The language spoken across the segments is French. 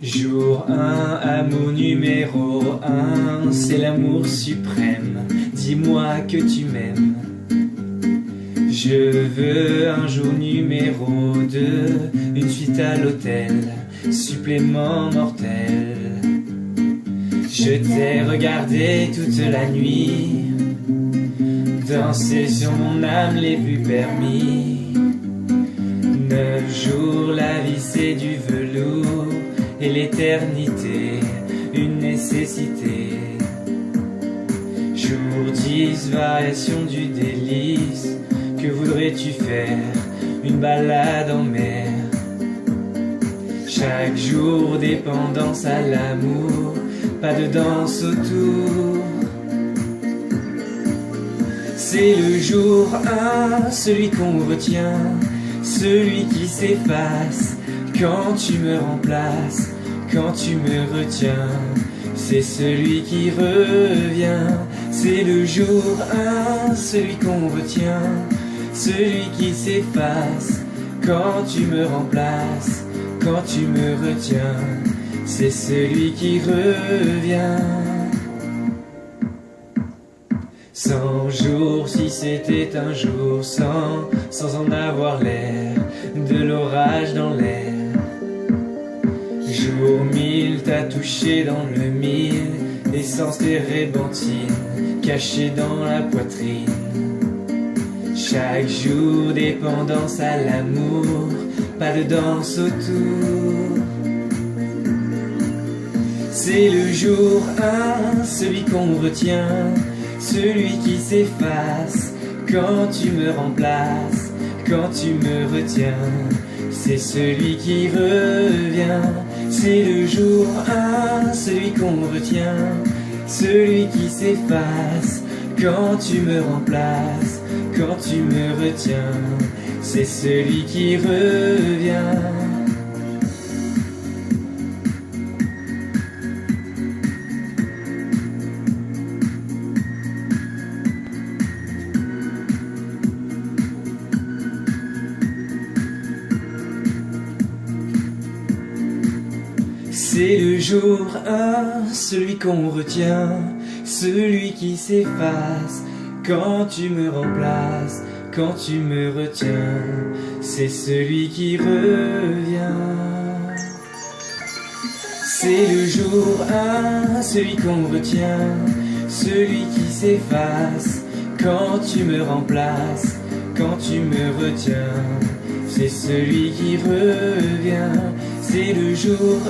Jour 1, amour numéro 1, c'est l'amour suprême, dis-moi que tu m'aimes. Je veux un jour numéro 2, une suite à l'hôtel, supplément mortel. Je t'ai regardé toute la nuit, danser sur mon âme les plus permis. 9 jours, la vie c'est du velours, et l'éternité, une nécessité. Jour 10, variation du délice, que voudrais-tu faire? Une balade en mer. Chaque jour, dépendance à l'amour, pas de danse autour. C'est le jour 1, celui qu'on retient, celui qui s'efface quand tu me remplaces, quand tu me retiens. C'est celui qui revient. C'est le jour 1, celui qu'on retient, celui qui s'efface quand tu me remplaces, quand tu me retiens. C'est celui qui revient. 100 jours, si c'était un jour sans en avoir l'air, de l'orage dans l'air. Jour 1000, t'as touché dans le mille, essence térébenthine, cachée dans la poitrine. Chaque jour, dépendance à l'amour, pas de danse autour. C'est le jour 1, celui qu'on retient, celui qui s'efface quand tu me remplaces, quand tu me retiens. C'est celui qui revient. C'est le jour 1, celui qu'on retient, celui qui s'efface quand tu me remplaces, quand tu me retiens. C'est celui qui revient. C'est le jour 1, celui qu'on retient, celui qui s'efface quand tu me remplaces, quand tu me retiens. C'est celui qui revient. C'est le jour 1, celui qu'on retient, celui qui s'efface quand tu me remplaces, quand tu me retiens. C'est celui qui revient. C'est le jour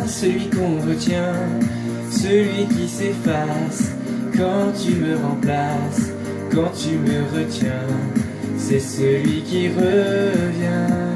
1, celui qu'on retient, celui qui s'efface quand tu me remplaces, quand tu me retiens. C'est celui qui revient.